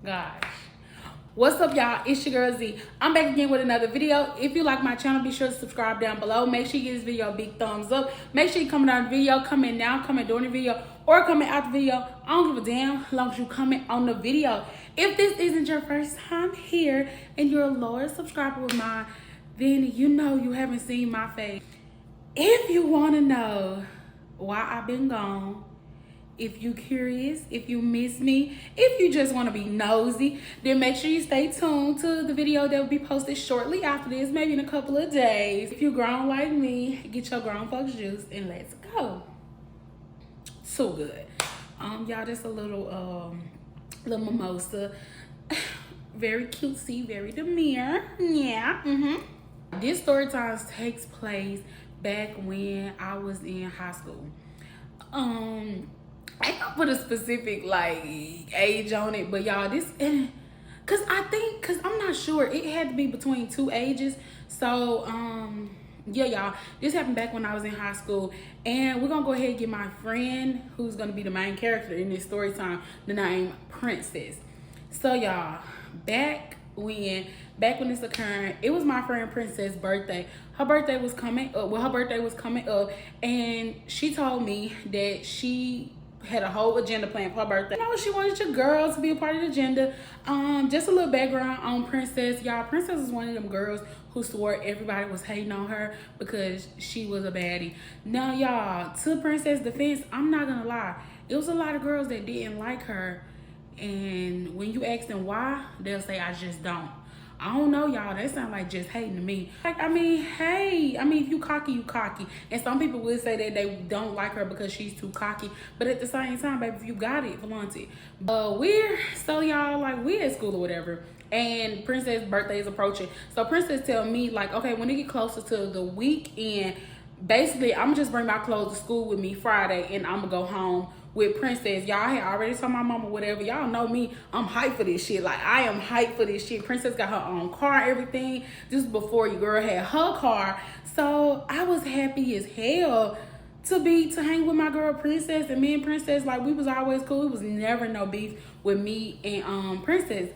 gosh. What's up, y'all? It's your girl Z. I'm back again with another video. If you like my channel, be sure to subscribe down below. Make sure you give this video a big thumbs up. Make sure you comment on the video, comment now, comment during the video, or comment after the video. I don't give a damn as long as you comment on the video. If this isn't your first time here and you're a loyal subscriber of mine, then you know you haven't seen my face. If you want to know why I've been gone, if you curious, if you miss me, if you just want to be nosy, then make sure you stay tuned to the video that will be posted shortly after this, maybe in a couple of days. If you grown like me, get your grown folks juice and let's go. So good. Y'all, just a little mimosa. Very cutesy, very demure. Yeah. This story time takes place back when I was in high school. I ain't gonna put a specific like age on it, but y'all, this cause I'm not sure, it had to be between two ages. So yeah, y'all, this happened back when I was in high school, and we're gonna go ahead and get my friend who's gonna be the main character in this story time the name Princess. So y'all, back when this occurred, it was my friend Princess' birthday. Her birthday was coming up, and she told me that she had a whole agenda planned for her birthday. You know, she wanted your girls to be a part of the agenda. Just a little background on Princess. Y'all, Princess is one of them girls who swore everybody was hating on her because she was a baddie. Now, y'all, to Princess' defense, I'm not gonna lie. It was a lot of girls that didn't like her. And when you ask them why, they'll say, I just don't. I don't know, y'all. That sound like just hating to me. Like, hey, if you cocky, you cocky. And some people would say that they don't like her because she's too cocky. But at the same time, baby, if you got it, flaunt it. We're at school or whatever. And Princess' birthday is approaching. So Princess tell me, like, okay, when it get closer to the weekend, basically, I'm just bring my clothes to school with me Friday, and I'm gonna go home with Princess. Y'all had already told my mama whatever. Y'all know me. I'm hyped for this shit. Like, I am hyped for this shit. Princess got her own car, everything. This is before your girl had her car. So I was happy as hell to hang with my girl Princess. And me and Princess, like, we was always cool. It was never no beef with me and Princess.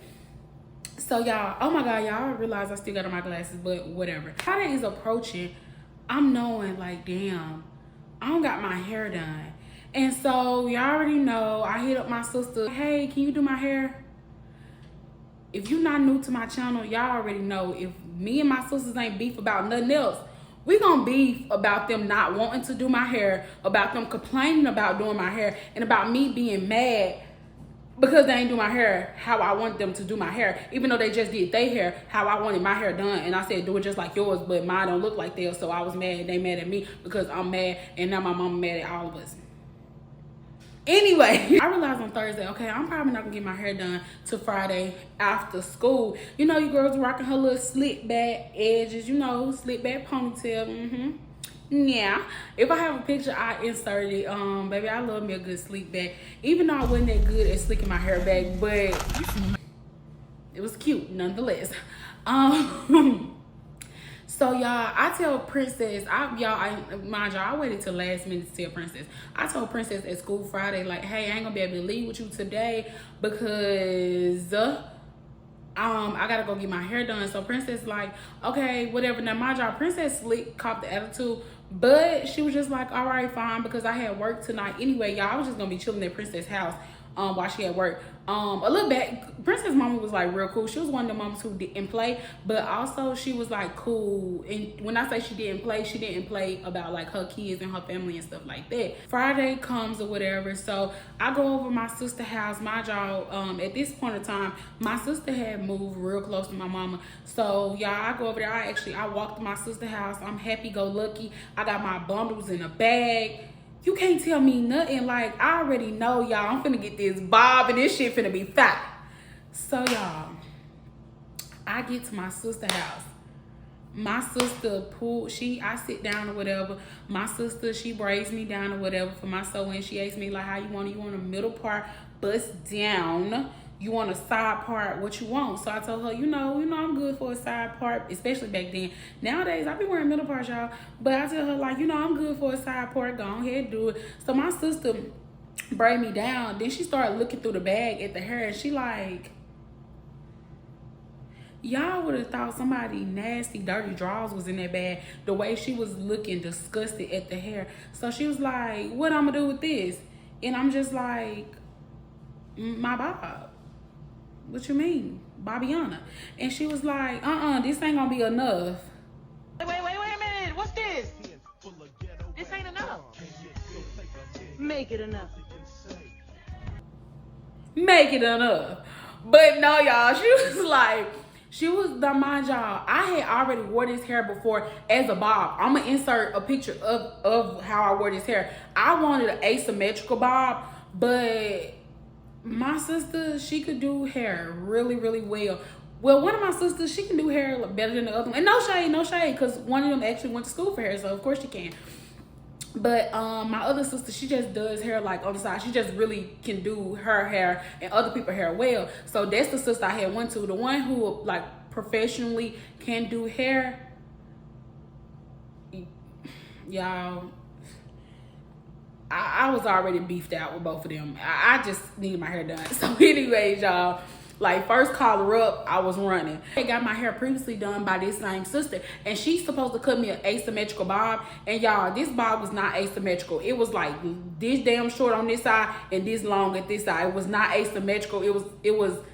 So y'all, oh my God, y'all realize I still got on my glasses, but whatever. Friday is approaching. I'm knowing, like, damn, I don't got my hair done. And so y'all already know, I hit up my sister, hey, can you do my hair? If you're not new to my channel, y'all already know, if me and my sisters ain't beef about nothing else, we gonna beef about them not wanting to do my hair, about them complaining about doing my hair, and about me being mad because they ain't do my hair how I want them to do my hair, even though they just did their hair how I wanted my hair done. And I said, do it just like yours, but mine don't look like theirs. So I was mad, and they mad at me because I'm mad, and now my mama mad at all of us. Anyway, I realized on Thursday, okay, I'm probably not gonna get my hair done till Friday after school. You know, you girls rocking her little slick back edges, you know, slick back ponytail. Yeah, if I have a picture, I insert it. Baby, I love me a good slick back, even though I wasn't that good at slicking my hair back, but it was cute nonetheless. So y'all, I tell Princess, mind y'all, I waited till last minute to tell Princess. I told Princess at school Friday, like, hey, I ain't gonna be able to leave with you today because I gotta go get my hair done. So Princess like, okay, whatever. Now mind y'all, Princess slick caught the attitude, but she was just like, all right, fine, because I had work tonight anyway. Y'all, I was just gonna be chilling at Princess' house while she had work. A little back, Princess' mama was like real cool. She was one of the moms who didn't play, but also she was like cool. And when I say she didn't play about like her kids and her family and stuff like that. Friday comes or whatever, so I go over my sister's house. My y'all, at this point in time, my sister had moved real close to my mama. So y'all, I go over there. I walk to my sister's house. I'm happy go lucky. I got my bundles in a bag. You can't tell me nothing. Like, I already know, y'all, I'm finna get this bob and this shit finna be fat. So, y'all, I get to my sister's house. My sister I sit down or whatever. My sister, she braids me down or whatever for my sew-in. She asked me, like, how you want it? You want a middle part bust down? You want a side part? What you want? So I told her, you know, I'm good for a side part, especially back then. Nowadays, I be wearing middle parts, y'all. But I tell her, like, you know, I'm good for a side part. Go ahead, do it. So my sister braid me down. Then she started looking through the bag at the hair, and she like, Y'all would have thought somebody nasty, dirty drawers was in that bag. The way she was looking disgusted at the hair. So she was like, what I'm gonna do with this? And I'm just like, my bob. What you mean? Bobbiana. And she was like, this ain't gonna be enough. Wait a minute. What's this? This ain't enough. Make it enough. Make it enough. But no, y'all, she was the mind y'all. I had already wore this hair before as a bob. I'm gonna insert a picture of how I wore this hair. I wanted an asymmetrical bob, but my sister, she could do hair really, really well. Well, one of my sisters, she can do hair better than the other one. And no shade, because one of them actually went to school for hair, so of course she can. But my other sister, she just does hair like on the side. She just really can do her hair and other people's hair well. So that's the sister I had went to. The one who like professionally can do hair. Y'all, I was already beefed out with both of them. I just needed my hair done. So anyways, y'all, like first call her up, I was running. I got my hair previously done by this same sister, and she's supposed to cut me an asymmetrical bob. And y'all, this bob was not asymmetrical. It was like this damn short on this side and this long at this side. It was not asymmetrical. It wasn't,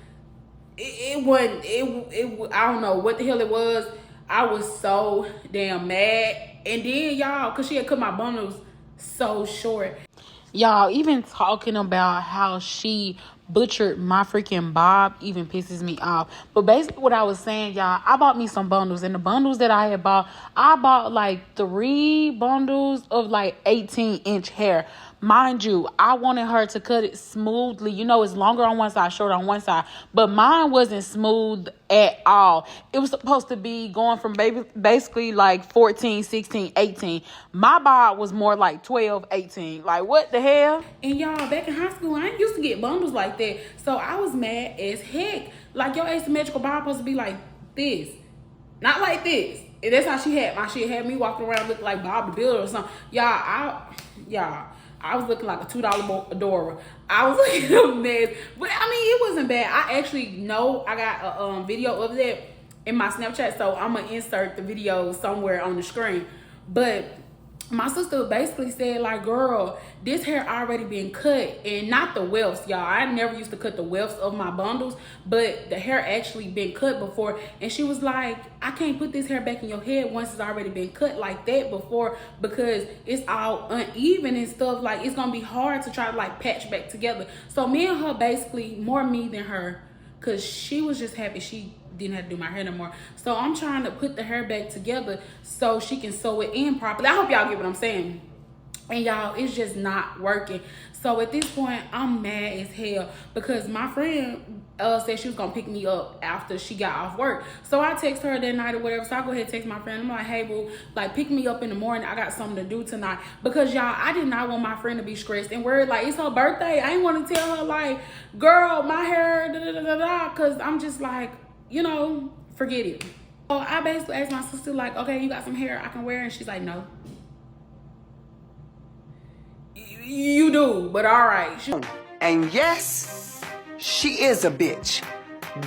I don't know what the hell it was. I was so damn mad. And then y'all, cause she had cut my bundles so short. Y'all, even talking about how she butchered my freaking bob even pisses me off. But basically what I was saying, y'all, I bought me some bundles, and the bundles that I bought like 3 bundles of like 18-inch hair. Mind you, I wanted her to cut it smoothly. You know, it's longer on one side, shorter on one side. But mine wasn't smooth at all. It was supposed to be going from basically like 14, 16, 18. My bob was more like 12, 18. Like, what the hell? And y'all, back in high school, I ain't used to get bundles like that. So I was mad as heck. Like, your asymmetrical bob supposed to be like this. Not like this. And that's how she had my shit. Had me walking around looking like Bob the Builder or something. I was looking like a $2 Adora. I was looking a mess. But I mean, it wasn't bad. I actually know I got a video of that in my Snapchat. So I'm going to insert the video somewhere on the screen. But my sister basically said, like, girl, this hair already been cut. And not the wefts, y'all. I never used to cut the wefts of my bundles, but the hair actually been cut before. And she was like, I can't put this hair back in your head once it's already been cut like that before, because it's all uneven and stuff. Like, it's gonna be hard to try to like patch back together. So me and her, basically more me than her, because she was just happy she didn't have to do my hair no more. So I'm trying to put the hair back together so she can sew it in properly. I hope y'all get what I'm saying. And y'all, it's just not working. So at this point, I'm mad as hell because my friend said she was gonna pick me up after she got off work. So I text her that night or whatever. So I go ahead and text my friend. I'm like, hey boo, like pick me up in the morning. I got something to do tonight. Because y'all, I did not want my friend to be stressed and worried. Like, it's her birthday. I ain't want to tell her like, girl, my hair, da da da da da. Cause I'm just like, you know, forget it. So I basically asked my sister, like, okay, you got some hair I can wear? And she's like, no. You do, but all right. And yes, she is a bitch.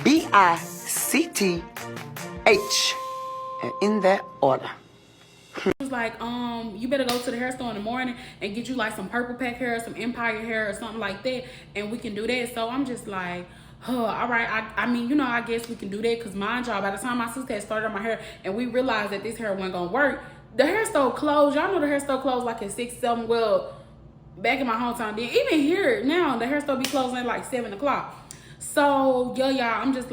B-I-C-T-H. And in that order. She was like, you better go to the hair store in the morning and get you like some purple pack hair, some empire hair or something like that, and we can do that. So I'm just like, all right. I mean, you know, I guess we can do that, because mind y'all, by the time my sister had started on my hair and we realized that this hair wasn't gonna work, the hair store closed. Y'all know the hair store closed like at 6, 7, well, back in my hometown, then even here now, the hair store be closing at like 7 o'clock. So y'all, I'm just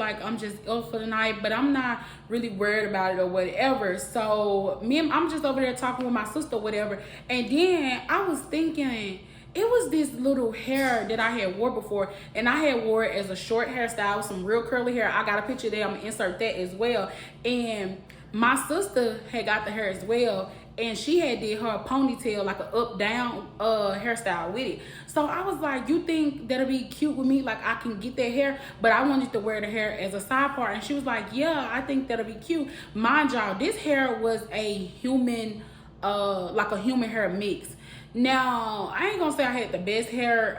up for the night, but I'm not really worried about it or whatever. So I'm just over there talking with my sister or whatever. And then I was thinking, it was this little hair that I had wore before, and I had wore it as a short hairstyle with some real curly hair. I got a picture there. I'm gonna insert that as well. And my sister had got the hair as well, and she had did her ponytail, like an up down hairstyle with it. So I was like, you think that'll be cute with me? Like, I can get that hair, but I wanted to wear the hair as a side part. And she was like, yeah, I think that'll be cute. Mind y'all, this hair was a human like a human hair mix. Now, I ain't gonna say I had the best hair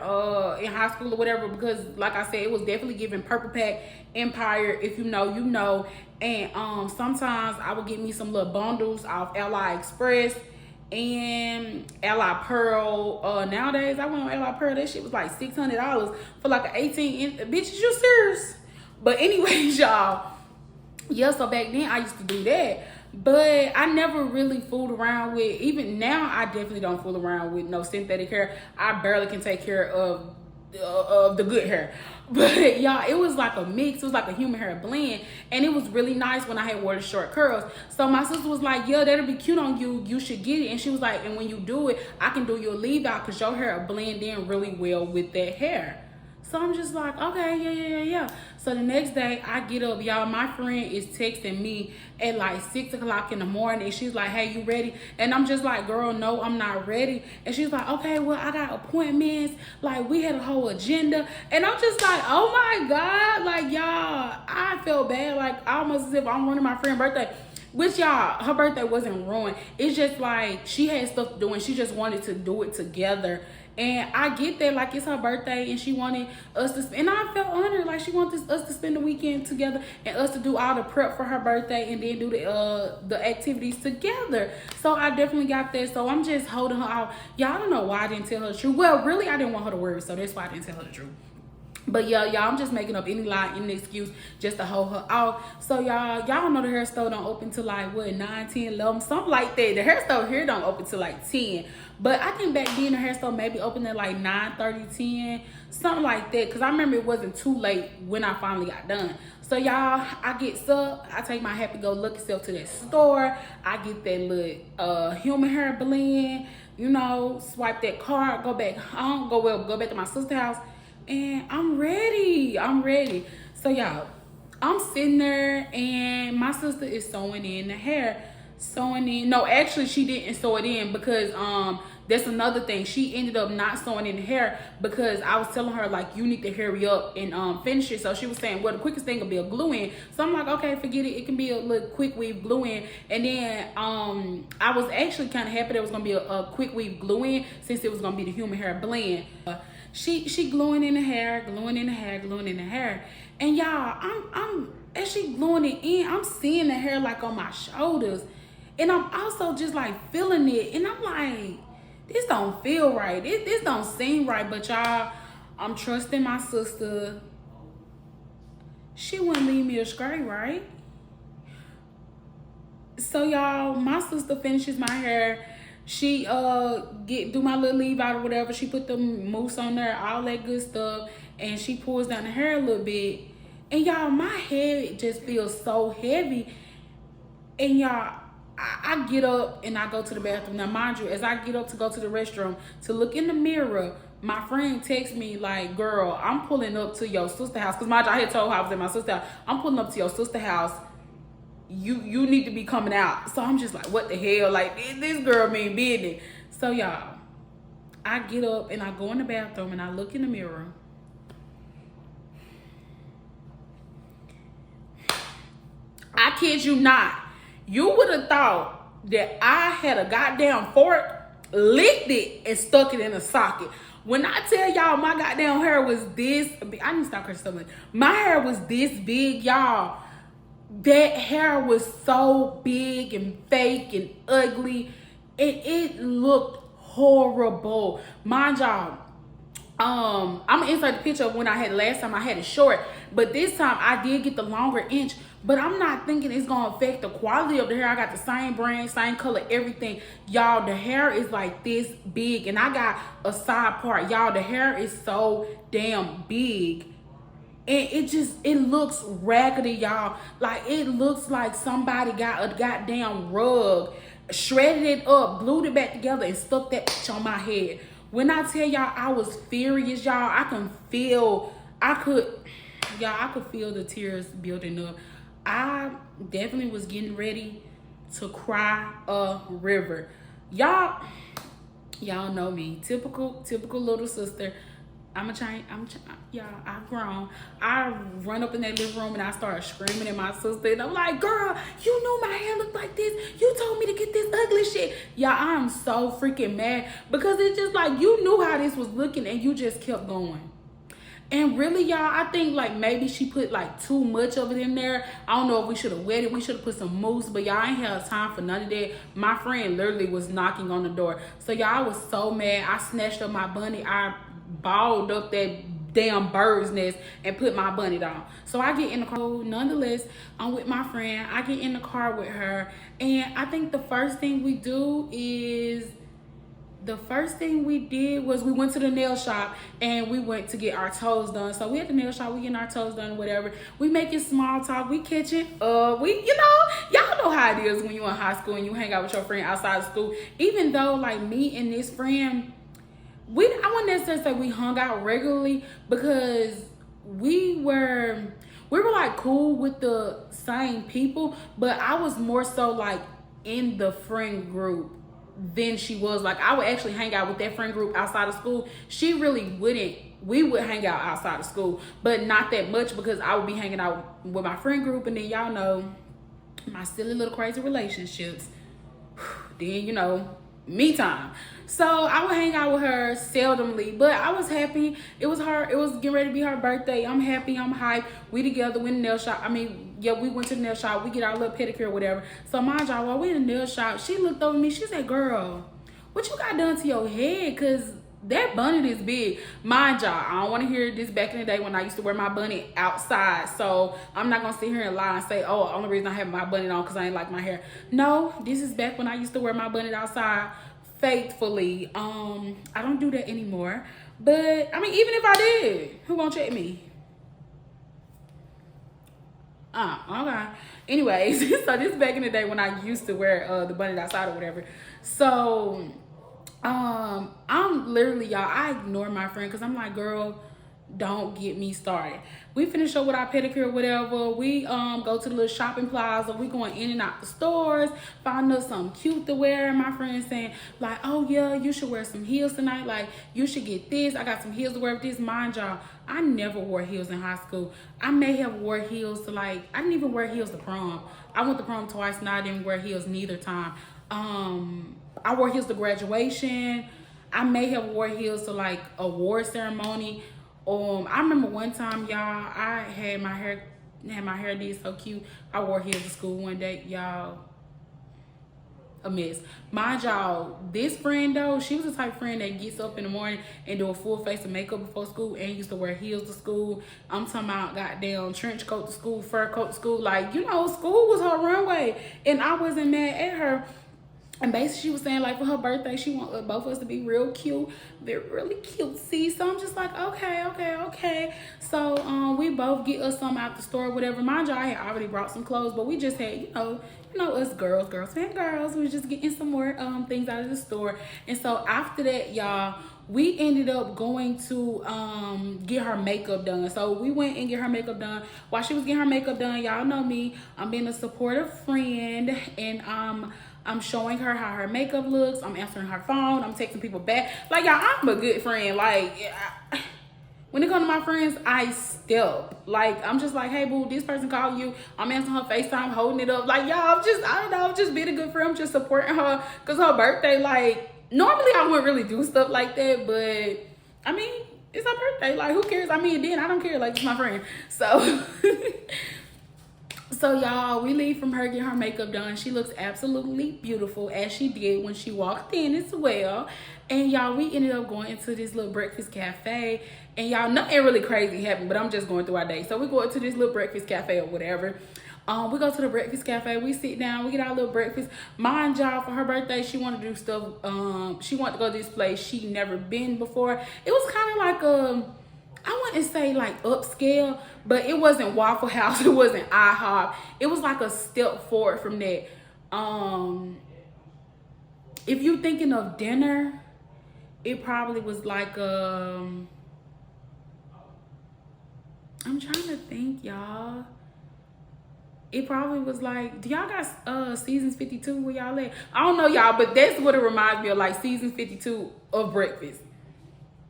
in high school or whatever, because like I said, it was definitely giving Purple Pack Empire. If you know, you know. And sometimes I would get me some little bundles off AliExpress and Ally Pearl. Nowadays, I went on Ally Pearl. That shit was like $600 for like an 18 inch. Bitch, is you serious? But anyways, y'all. Yeah, so back then I used to do that. But I never really fooled around with, even now I definitely don't fool around with no synthetic hair. I barely can take care of the good hair. But y'all, it was like a mix. It was like a human hair blend. And it was really nice when I had wore the short curls. So my sister was like, yeah, that'll be cute on you. You should get it. And she was like, and when you do it, I can do your leave out because your hair will blend in really well with that hair. So I'm just like, okay, yeah. So the next day I get up, y'all, my friend is texting me at like 6 o'clock in the morning. And she's like, hey, you ready? And I'm just like, girl, no, I'm not ready. And she's like, okay, well, I got appointments. Like, we had a whole agenda. And I'm just like, oh my God. Like, y'all, I felt bad. Like, almost as if I'm running my friend's birthday. Which, y'all, her birthday wasn't ruined. It's just like she had stuff to do and she just wanted to do it together. And I get that, like, it's her birthday and she wanted us to, and I felt honored, like she wanted us to spend the weekend together and us to do all the prep for her birthday and then do the activities together. So I definitely got that. So I'm just holding her out. Y'all don't know why I didn't tell her the truth. Well, really, I didn't want her to worry, so that's why I didn't tell her the truth. But yeah, y'all, I'm just making up any lie, any excuse just to hold her out. So y'all know the hair store don't open till like what, 9, 10, 11, something like that. The hair store here don't open till like 10. But I think back then the hair store maybe opened at like 9:30, 10, something like that. Cause I remember it wasn't too late when I finally got done. So y'all, I get up, I take my happy-go-lucky self to that store. I get that little human hair blend, you know, swipe that card, go back home, go back to my sister's house. And I'm ready. So y'all, I'm sitting there and my sister is sewing in the hair. No, actually she didn't sew it in because that's another thing. She ended up not sewing in the hair because I was telling her like, you need to hurry up and finish it. So she was saying, well, the quickest thing will be a glue in. So I'm like, okay, forget it. It can be a little quick weave glue in. And then I was actually kind of happy there was gonna be a quick weave glue in since it was gonna be the human hair blend. She gluing in the hair, and y'all, I'm as she gluing it in, I'm seeing the hair like on my shoulders, and I'm also just like feeling it, and I'm like, this don't feel right, this don't seem right. But y'all, I'm trusting my sister. She wouldn't leave me astray, right? So y'all, my sister finishes my hair. She do my little leave out or whatever. She put the mousse on there, all that good stuff, and she pulls down the hair a little bit. And y'all, my head just feels so heavy. And y'all, I get up and I go to the bathroom. Now, mind you, as I get up to go to the restroom to look in the mirror, my friend texts me like, girl, I'm pulling up to your sister's house. Because mind you, I had told her I was at my sister's house. I'm pulling up to your sister's house. You need to be coming out. So I'm just like, what the hell? Like, this girl mean business. So y'all, I get up and I go in the bathroom and I look in the mirror. I kid you not. You would have thought that I had a goddamn fork, licked it, and stuck it in a socket. When I tell y'all my goddamn hair was this big, I need to stop cursing so much. My hair was this big, y'all. That hair was so big and fake and ugly, and it looked horrible. Mind y'all, I'm gonna insert the picture of when I had last time I had it short, but this time I did get the longer inch. But I'm not thinking it's gonna affect the quality of the hair. I got the same brand, same color, everything. Y'all, the hair is like this big, and I got a side part. Y'all, the hair is so damn big. And it looks raggedy, y'all. Like, it looks like somebody got a goddamn rug, shredded it up, glued it back together, and stuck that bitch on my head. When I tell y'all I was furious, y'all, I could feel the tears building up. I definitely was getting ready to cry a river. Y'all know me. Typical little sister. y'all, I've grown. I run up in that living room and I start screaming at my sister. And I'm like, girl, you knew my hair looked like this. You told me to get this ugly shit. Y'all, I'm so freaking mad because it's just like, you knew how this was looking and you just kept going. And really, y'all, I think like maybe she put like too much of it in there. I don't know if we should have waited. We should have put some mousse, but y'all ain't have time for none of that. My friend literally was knocking on the door. So y'all, I was so mad. I snatched up my bunny. I balled up that damn bird's nest and put my bunny down. So I get in the car. Nonetheless, I'm with my friend. I get in the car with her. And I think the first thing we did was we went to the nail shop and we went to get our toes done. So we at the nail shop, we getting our toes done or whatever. We making small talk, we catching y'all know how it is when you in high school and you hang out with your friend outside of school. Even though like me and this friend, I wouldn't necessarily say we hung out regularly because we were like cool with the same people, but I was more so like in the friend group than she was. Like I would actually hang out with that friend group outside of school. She really wouldn't. We would hang out outside of school, but not that much because I would be hanging out with my friend group, and then y'all know my silly little crazy relationships. Then me time. So I would hang out with her seldomly, but I was happy. It was getting ready to be her birthday. I'm happy, I'm hyped. We together went to the nail shop. We went to the nail shop. We get our little pedicure or whatever. So mind y'all, while we in the nail shop, she looked over me. She said, girl, what you got done to your head? Cause that bunny is big. Mind y'all, I don't want to hear this back in the day when I used to wear my bunny outside. So I'm not gonna sit here and lie and say, oh, the only reason I have my bunny on because I ain't like my hair. No, this is back when I used to wear my bunny outside faithfully. I don't do that anymore. But even if I did, who gonna check me? Okay. Anyways, so this is back in the day when I used to wear the bunny outside or whatever. So I'm literally, y'all, I ignore my friend because I'm like, girl, don't get me started. We finish up with our pedicure or whatever. We go to the little shopping plaza. We going in and out the stores, find us something cute to wear. And my friend saying like, oh yeah, you should wear some heels tonight. Like you should get this. I got some heels to wear with this. Mind y'all, I never wore heels in high school. I may have wore heels to I didn't even wear heels to prom. I went to prom twice and I didn't wear heels neither time. I wore heels to graduation. I may have wore heels to like award ceremony. I remember one time, y'all, I had my hair did so cute. I wore heels to school one day, y'all. A mess. Mind y'all, this friend though, she was the type of friend that gets up in the morning and do a full face of makeup before school and used to wear heels to school. I'm talking about goddamn trench coat to school, fur coat to school. Like, school was her runway. And I wasn't mad at her. And basically she was saying like for her birthday, she wants both of us to be real cute. They're really cutesy. So I'm just like, okay. So we both get us some out the store or whatever. Mind you, I had already brought some clothes, but we just had, us girls and girls. We was just getting some more things out of the store. And so after that, y'all, we ended up going to get her makeup done. So we went and get her makeup done. While she was getting her makeup done, y'all know me, I'm being a supportive friend, and I'm showing her how her makeup looks. I'm answering her phone. I'm texting people back. Like, y'all, I'm a good friend. Like, when it comes to my friends, I step. Like, I'm just like, hey, boo, this person called you. I'm answering her FaceTime, holding it up. Like, y'all, I'm just being a good friend. I'm just supporting her because her birthday, like, normally I wouldn't really do stuff like that. But, it's her birthday. Like, who cares? Then I don't care. Like, it's my friend. So... So y'all, we leave from her getting her makeup done. She looks absolutely beautiful as she did when she walked in as well. And y'all, we ended up going into this little breakfast cafe. And y'all, nothing really crazy happened, but I'm just going through our day. So we go into this little breakfast cafe or whatever. We go to the breakfast cafe. We sit down. We get our little breakfast. Mind y'all, for her birthday, she wanted to do stuff. She wanted to go to this place she'd never been before. It was kind of like I wouldn't say like upscale, but it wasn't Waffle House. It wasn't IHOP. It was like a step forward from that. If you're thinking of dinner, it probably was like I'm trying to think, y'all. It probably was like, do y'all got Seasons 52 where y'all at? I don't know, y'all, but that's what it reminds me of, like Seasons 52 of breakfast.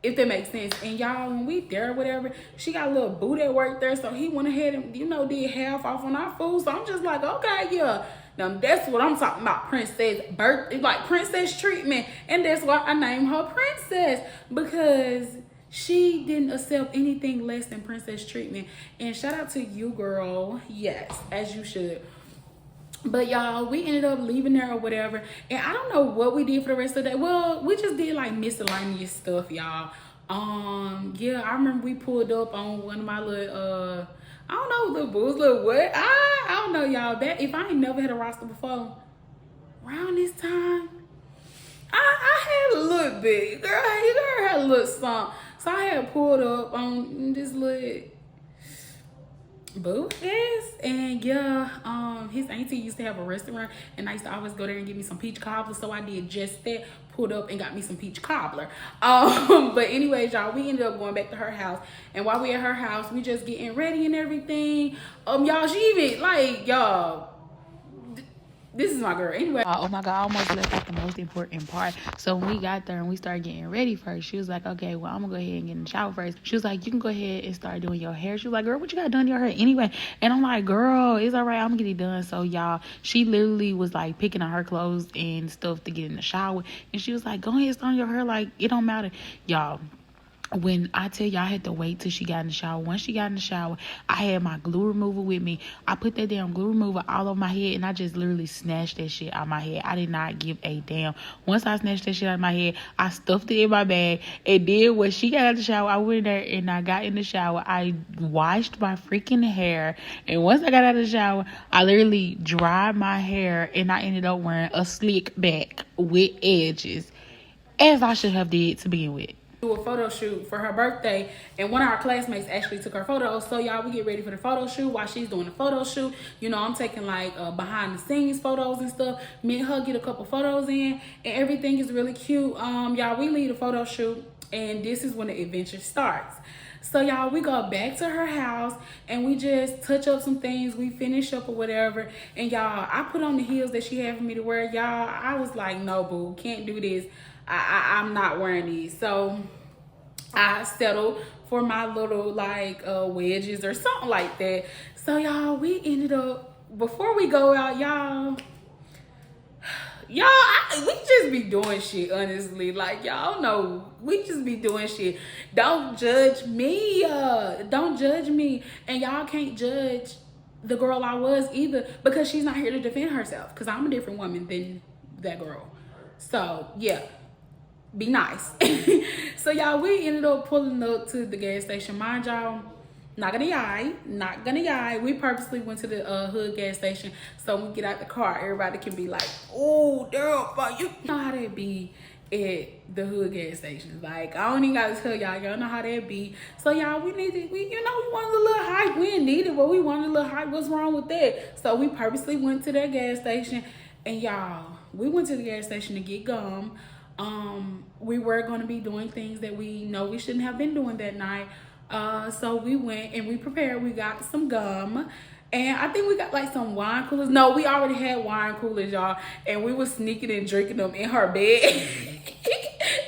if that makes sense. And y'all, when we there or whatever, she got a little boo that worked there, so he went ahead and, you know, did half off on our food. So I'm just like, okay, yeah. Now that's what I'm talking about, princess birthday, like princess treatment. And that's why I named her princess, because she didn't accept anything less than princess treatment. And shout out to you, girl. Yes, as you should. But y'all, we ended up leaving there or whatever, and I don't know what we did for the rest of the day. Well, we just did like miscellaneous stuff, y'all. Yeah, I remember we pulled up on one of my little I don't know, little booze, little what? I don't know, y'all. That if I ain't never had a roster before, around this time, I had a little bit. Girl had a little something. So I had pulled up on this little boo ass, and yeah, his auntie used to have a restaurant, and I used to always go there and get me some peach cobbler. So I did just that, pulled up and got me some peach cobbler. But anyways, y'all, we ended up going back to her house, and while we at her house, we just getting ready and everything. Y'all, she even like, y'all, this is my girl. Anyway. Oh my God, I almost left out the most important part. So when we got there and we started getting ready first, she was like, okay, well, I'm gonna go ahead and get in the shower first. She was like, you can go ahead and start doing your hair. She was like, girl, what you got done to your hair anyway? And I'm like, girl, it's all right, I'm gonna get it done. So y'all, she literally was like picking on her clothes and stuff to get in the shower. And she was like, go ahead, start your hair. Like, it don't matter. Y'all, when I tell y'all, I had to wait till she got in the shower. Once she got in the shower, I had my glue remover with me. I put that damn glue remover all over my head, and I just literally snatched that shit out of my head. I did not give a damn. Once I snatched that shit out of my head, I stuffed it in my bag. And then when she got out of the shower, I went in there and I got in the shower. I washed my freaking hair. And once I got out of the shower, I literally dried my hair, and I ended up wearing a slick back with edges, as I should have did to begin with. Do a photo shoot for her birthday, and one of our classmates actually took her photos. So y'all, we get ready for the photo shoot. While she's doing the photo shoot, you know, I'm taking like behind the scenes photos and stuff. Me and her get a couple photos in, and everything is really cute. Y'all, we leave the photo shoot, and this is when the adventure starts. So y'all, we go back to her house, and we just touch up some things. We finish up or whatever, and y'all, I put on the heels that she had for me to wear. Y'all, I was like, no boo, can't do this. I'm not wearing these. So I settled for my little like wedges or something like that. So y'all, we ended up, before we go out, y'all, we just be doing shit, honestly. Like, y'all know, we just be doing shit. Don't judge me. Don't judge me. And y'all can't judge the girl I was either, because she's not here to defend herself, because I'm a different woman than that girl. So yeah, be nice. So y'all, we ended up pulling up to the gas station. Mind y'all, not gonna lie, we purposely went to the hood gas station, so when we get out the car, everybody can be like, oh damn, you know how that be at the hood gas stations. Like, I don't even gotta tell y'all know how that be. So y'all, we wanted a little hype. We didn't need it, but we wanted a little hype. What's wrong with that? So we purposely went to that gas station, and y'all, we went to the gas station to get gum. We were going to be doing things that we know we shouldn't have been doing that night. So we went and we prepared. We got some gum, and I think we got like some wine coolers. No, we already had wine coolers, y'all, and we was sneaking and drinking them in her bed.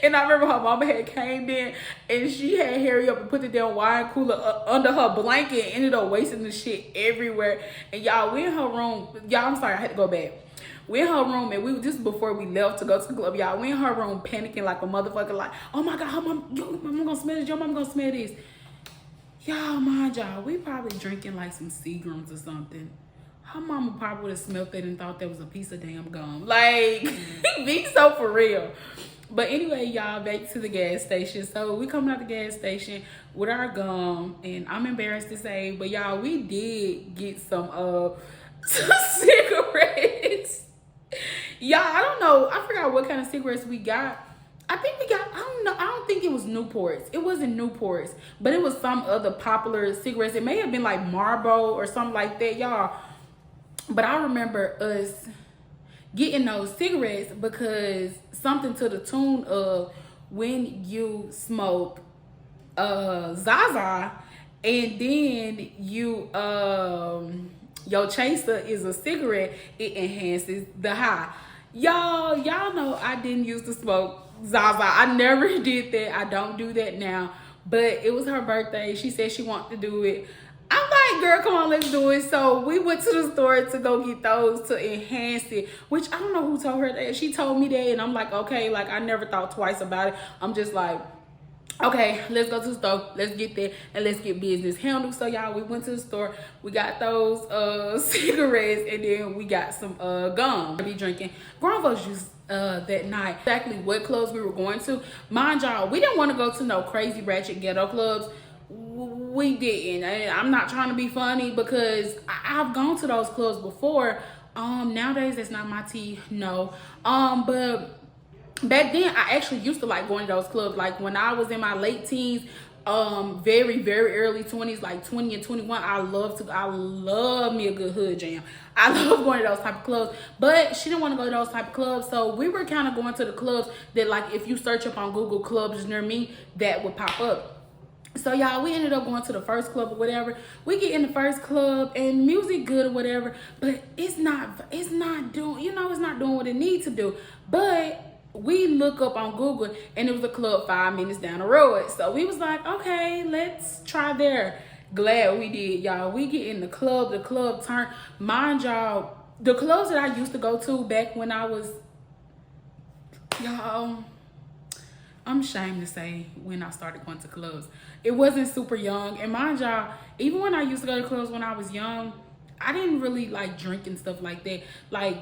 And I remember her mama had came in, and she had hurry up and put the damn wine cooler under her blanket and ended up wasting the shit everywhere. And y'all, we in her room. Y'all, I'm sorry, I had to go back. We in her room, and we just before we left to go to the club, y'all, we in her room panicking like a motherfucker, like, oh my God, your mama gonna smell this, your mama gonna smell this. Y'all, mind y'all, we probably drinking like some Seagrams or something. Her mama probably would have smelled that and thought that was a piece of damn gum. Like, be so for real. But anyway, y'all, back to the gas station. So we coming out the gas station with our gum, and I'm embarrassed to say, but y'all, we did get some cigarettes. Y'all, I don't know. I forgot what kind of cigarettes we got. I think we got, I don't know. I don't think it was Newports. It wasn't Newports, but it was some other popular cigarettes. It may have been like Marlboro or something like that, y'all. But I remember us getting those cigarettes because something to the tune of when you smoke Zaza and then you your chaser is a cigarette, it enhances the high. Y'all know I didn't used to smoke Zaza. I never did that. I don't do that now. But it was her birthday. She said she wanted to do it. I'm like, girl, come on, let's do it. So we went to the store to go get those to enhance it, which I don't know who told her that. She told me that, and I'm like, okay, like I never thought twice about it. I'm just like, okay, let's go to the store, let's get there, and let's get business handled. So y'all, we went to the store, we got those cigarettes, and then we got some gum to be drinking grown folks juice that night. Exactly what clubs we were going to. Mind y'all, we didn't want to go to no crazy ratchet ghetto clubs. We didn't. And I'm not trying to be funny because I've gone to those clubs before. Nowadays that's not my tea, no. But back then I actually used to like going to those clubs. Like when I was in my late teens, very early 20s, like 20 and 21, I love me a good hood jam. I love going to those type of clubs. But she didn't want to go to those type of clubs, so we were kind of going to the clubs that, like, if you search up on Google clubs near me, that would pop up. So y'all, we ended up going to the first club or whatever. We get in the first club and music good or whatever, but it's not doing, you know, it's not doing what it needs to do. But we look up on Google and it was a club 5 minutes down the road. So we was like, okay, let's try there. Glad we did, y'all. We get in the club turned. Mind y'all, the clubs that I used to go to back when I was, y'all, I'm ashamed to say when I started going to clubs. It wasn't super young. And mind y'all, even when I used to go to clubs when I was young, I didn't really like drink and stuff like that. Like,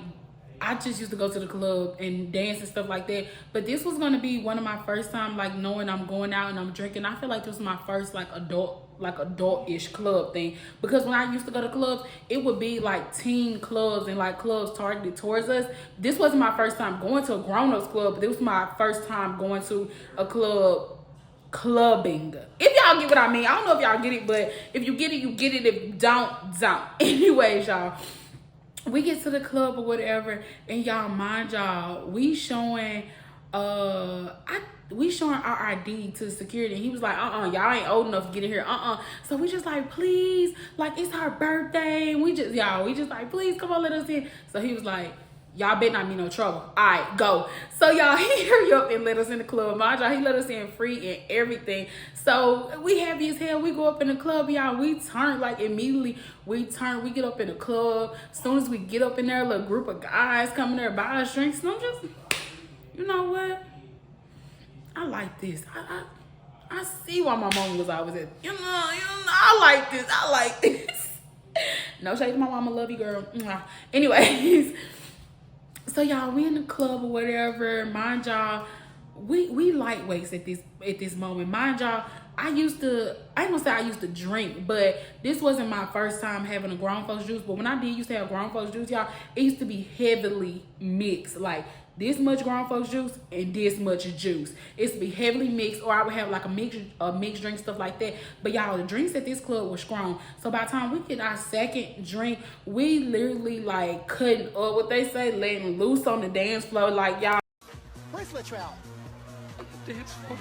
I just used to go to the club and dance and stuff like that. But this was gonna be one of my first time, like, knowing I'm going out and I'm drinking. I feel like this was my first like adult-ish club thing. Because when I used to go to clubs, it would be like teen clubs and like clubs targeted towards us. This wasn't my first time going to a grown-ups club, but this was my first time going to a club clubbing. If y'all get what I mean. I don't know if y'all get it, but if you get it, you get it. If you don't. Anyways, y'all, we get to the club or whatever, and y'all, mind y'all, we showing our ID to the security, and he was like, y'all ain't old enough to get in here, So we just like, please, like, it's her birthday, and we just like, please come on, let us in. So he was like, y'all better not be no trouble. All right, go. So y'all, he hurry up and let us in the club. Mind y'all, he let us in free and everything. So we happy as hell. We go up in the club, y'all. We turn, like, immediately. We get up in the club. As soon as we get up in there, a little group of guys coming there, buy us drinks. And I'm just, you know what? I like this. I see why my mom was always at. You know, I like this. No shade to my mama. Love you, girl. Anyways. So y'all, we in the club or whatever. Mind y'all, we lightweights at this moment. Mind y'all, I ain't gonna say I used to drink, but this wasn't my first time having a grown folks juice. But when I did used to have grown folks juice, y'all, it used to be heavily mixed. Like this much grown folks juice and this much juice. It used to be heavily mixed, or I would have like a mixed drink, stuff like that. But y'all, the drinks at this club were strong. So by the time we get our second drink, we literally like cutting up, what they say, letting loose on the dance floor. Like y'all, Bracelet trout. Dance floor.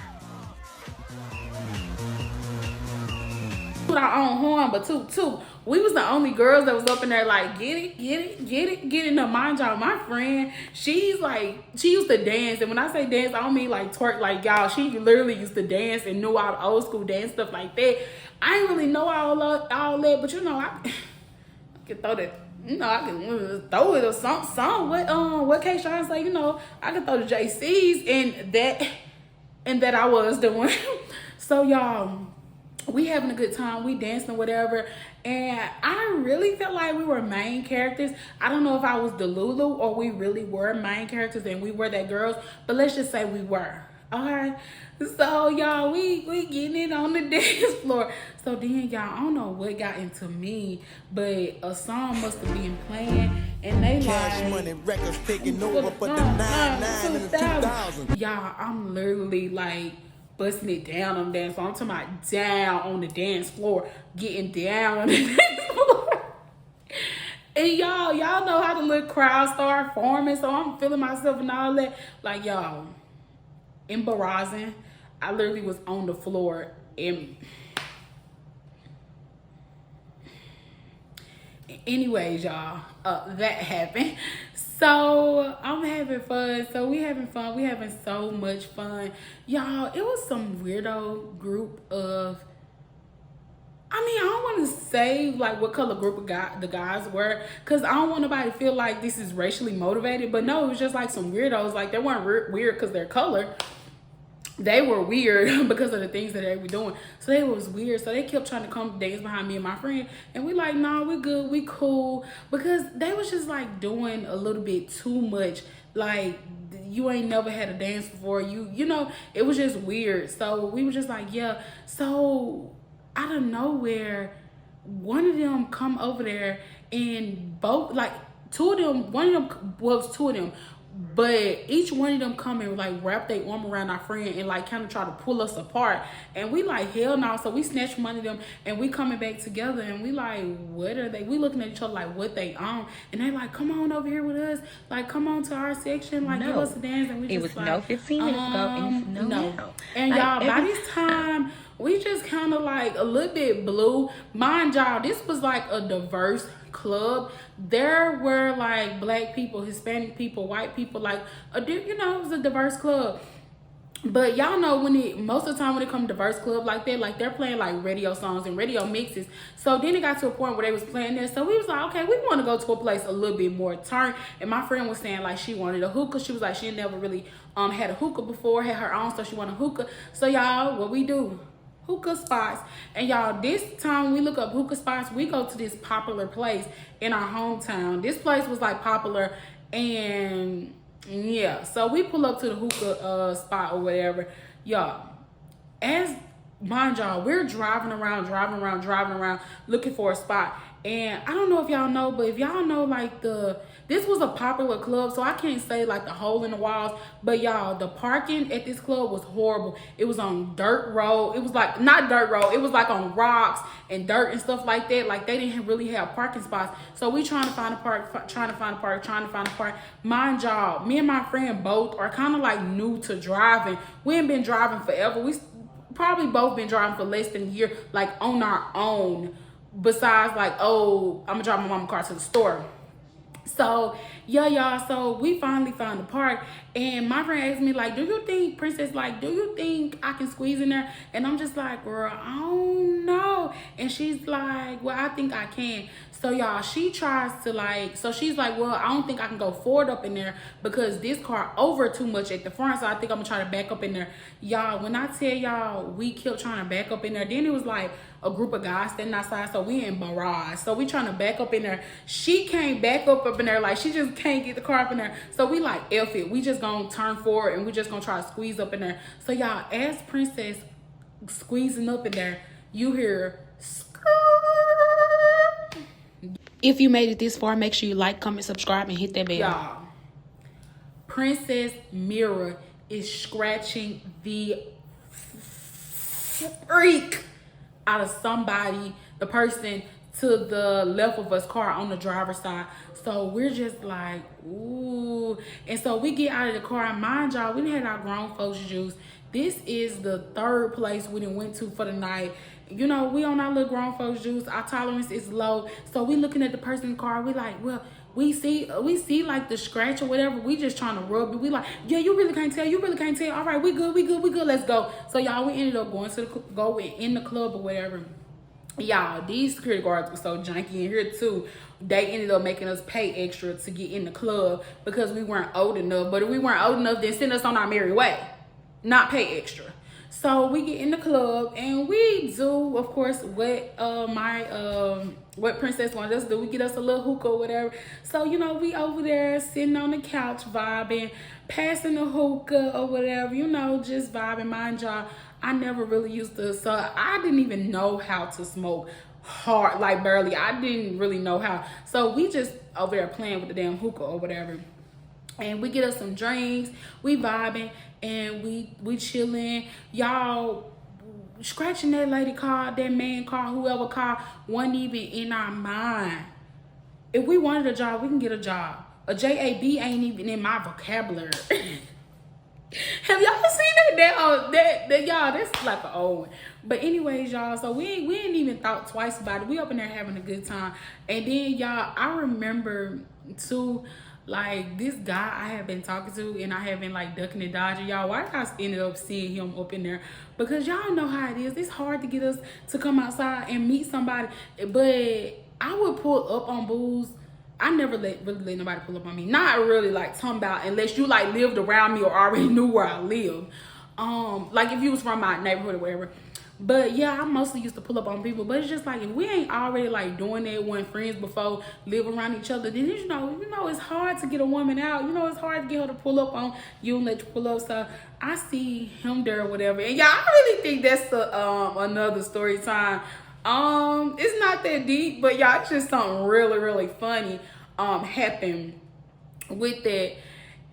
put our own horn, but two. We was the only girls that was up in there like, get it. Now, mind y'all, my friend, she's like, she used to dance. And when I say dance, I don't mean like twerk, like y'all, she literally used to dance and knew all the old school dance stuff like that. I didn't really know all that, but you know, I can throw that. You know, I can throw it or something. What K Sean say? You know, I can throw the JCs, and that I was doing. So y'all, we having a good time, we dancing, whatever, and I really felt like we were main characters. I don't know if I was the Lulu or we really were main characters and we were that girls, but let's just say we were. Okay, so y'all, we getting it on the dance floor. So then y'all, I don't know what got into me, but a song must have been playing, and they Cash like Money Records taking over for the 99 and the 2000. Y'all, I'm literally like busting it down on the dance floor. I'm talking about down on the dance floor, getting down on the dance floor. And y'all know how the little crowd start forming, so I'm feeling myself and all that. Like, y'all, embarrassing. I literally was on the floor, and anyways, y'all, that happened. So I'm having fun. So we having fun. We having so much fun. Y'all, it was some weirdo group of, I mean, I don't want to say like what color group of the guys were, because I don't want nobody to feel like this is racially motivated. But no, it was just like some weirdos. Like they weren't weird because their color. They were weird because of the things that they were doing. So they was weird. So they kept trying to come dance behind me and my friend. And we like, nah, we good, we cool. Because they was just like doing a little bit too much. Like, you ain't never had a dance before. You know, it was just weird. So we were just like, yeah. So out of nowhere, one of them come over there and both, like, two of them, one of them was two of them. But each one of them come and like wrap their arm around our friend and like kind of try to pull us apart. And we like, hell no. So we snatch one of them and we coming back together and we like, what are they? We looking at each other like, what they on? And they like, come on over here with us. Like, come on to our section. Like, give us a dance. And we just was like, no 15 minutes ago and it's no now. And Like, y'all, by this time, we just kind of like a little bit blue. Mind y'all, this was like a diverse club. There were like black people, Hispanic people, white people, like you know, it was a diverse club. But y'all know most of the time when it comes to diverse club like that, like they're playing like radio songs and radio mixes. So then it got to a point where they was playing this. So we was like, okay, we want to go to a place a little bit more turn. And my friend was saying like she wanted a hookah. She was like she never really had a hookah before, had her own, so she wanted a hookah. So y'all, what we do? Hookah spots. And y'all, this time we look up hookah spots, we go to this popular place in our hometown. This place was like popular, and yeah, so we pull up to the hookah spot or whatever. Y'all, as mind y'all, we're driving around looking for a spot. And I don't know if y'all know, but if y'all know like this was a popular club, so I can't say like the hole in the walls, but y'all, the parking at this club was horrible. It was on dirt road. It was like, not dirt road, it was like on rocks and dirt and stuff like that. Like they didn't really have parking spots. So we trying to find a park. Mind y'all, me and my friend both are kind of like new to driving. We ain't been driving forever. We probably both been driving for less than a year, like on our own. Besides like, oh, I'm gonna drive my mama's car to the store. So yeah, y'all, so we finally found the park, and my friend asked me like, do you think, Princess, like, do you think I can squeeze in there? And I'm just like, girl, I don't know. And she's like, well, I think I can. So y'all, she tries to like, so she's like, well, I don't think I can go forward up in there because this car over too much at the front, so I think I'm gonna try to back up in there. Y'all, when I tell y'all we kept trying to back up in there, then it was like a group of guys standing outside, so we in barrage. So we trying to back up in there. She can't back up in there, like she just can't get the car up in there. So we like, F it, we just gonna turn forward and we just gonna try to squeeze up in there. So y'all, as Princess squeezing up in there, you hear If you made it this far, make sure you like, comment, subscribe, and hit that bell. Y'all, Princess Mirror is scratching the freak out of somebody, the person to the left of us car on the driver's side. So we're just like, ooh. And so we get out of the car, and mind y'all, we had our grown folks juice. This is the third place we done went to for the night. You know, we on our little grown folks juice. Our tolerance is low. So we looking at the person in the car. We like, well, we see like the scratch or whatever. We just trying to rub it. We like, yeah, you really can't tell. You really can't tell. All right, we good. Let's go. So y'all, we ended up going to in the club or whatever. Y'all, these security guards were so janky in here too. They ended up making us pay extra to get in the club because we weren't old enough. But if we weren't old enough, then send us on our merry way, not pay extra. So we get in the club and we do, of course, what Princess wanted us to do. We get us a little hookah or whatever. So, you know, we over there sitting on the couch vibing, passing the hookah or whatever, you know, just vibing. Mind y'all, I never really used to, so I didn't even know how to smoke hard, like barely. I didn't really know how. So we just over there playing with the damn hookah or whatever. And we get us some drinks, we vibing, and we chilling. Y'all, scratching that lady car, that man car, whoever car, wasn't even in our mind. If we wanted a job, we can get a job. A job ain't even in my vocabulary. Have y'all seen that y'all, that's like an old one. But anyways, y'all, so we ain't even thought twice about it. We up in there having a good time. And then y'all, I remember too, Like, this guy I have been talking to, and I have been like ducking and dodging. Y'all, why I ended up seeing him up in there? Because y'all know how it is. It's hard to get us to come outside and meet somebody. But I would pull up on booze. I never really let nobody pull up on me. Not really like talking about, unless you like lived around me or already knew where I lived. Like if you was from my neighborhood or whatever. But yeah, I mostly used to pull up on people. But it's just like, if we ain't already like doing that when friends before live around each other, then you know it's hard to get a woman out. You know, it's hard to get her to pull up on you and let you pull up. So I see him there or whatever. And yeah, I really think that's another story time. It's not that deep, but y'all, it's just something really, really funny happened with that.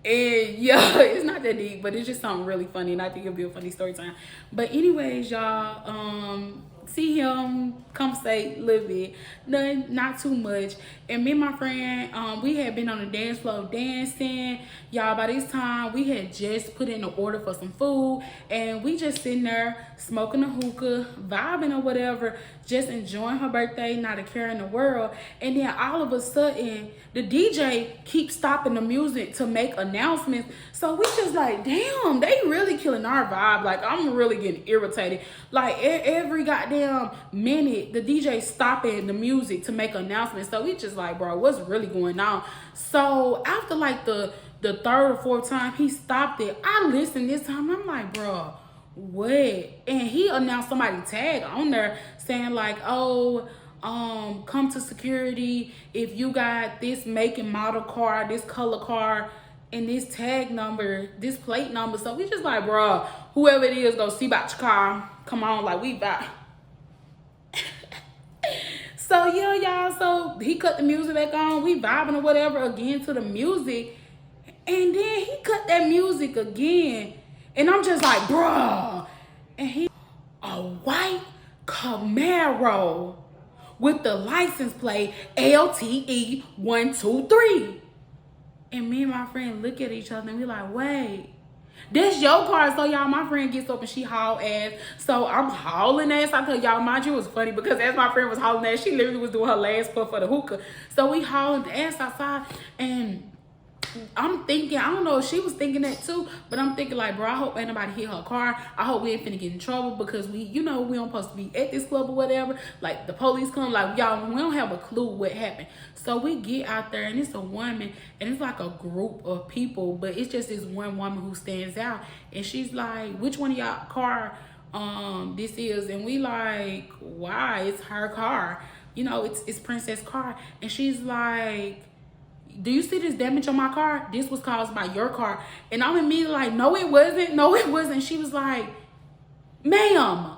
And yeah, it's not that deep, but it's just something really funny, and I think it'll be a funny story time. But anyways, y'all, see him, conversate a little bit, not too much. And me and my friend, we had been on the dance floor dancing. Y'all, by this time, we had just put in an order for some food, and we just sitting there smoking a hookah, vibing or whatever, just enjoying her birthday, not a care in the world. And then all of a sudden, the DJ keeps stopping the music to make announcements. So we just like, damn, they really killing our vibe. Like, I'm really getting irritated. Like, every goddamn minute, the DJ stopping the music to make announcements. So we just like, bro, what's really going on? So after like the third or fourth time he stopped it, I listened this time. I'm like, bro, what? And he announced somebody tag on there saying like, oh, come to security if you got this make and model car, this color car, and this tag number, this plate number. So we just like, bro, whoever it is, go see about your car. Come on, like, we vibe. So yeah, y'all, so he cut the music back on. We vibing or whatever again to the music. And then he cut that music again. And I'm just like, bruh. And he, a white Camaro with the license plate LTE 123. And me and my friend look at each other and we like, wait, that's your car. So y'all, my friend gets up and she haul ass. So I'm hauling ass. I tell y'all, mind you, it was funny because as my friend was hauling ass, she literally was doing her last puff for the hookah. So we hauling ass outside, and I'm thinking, I don't know if she was thinking that too, but I'm thinking like, bro, I hope ain't nobody hit her car. I hope we ain't finna get in trouble because we, you know, we don't supposed to be at this club or whatever. Like, the police come, like, y'all, we don't have a clue what happened. So we get out there, and it's a woman, and it's like a group of people, but it's just this one woman who stands out, and she's like, which one of y'all car this is? And we like, why? It's her car. You know, it's Princess' car. And she's like, do you see this damage on my car? This was caused by your car. And I'm immediately like, no, it wasn't. No, it wasn't. She was like, ma'am,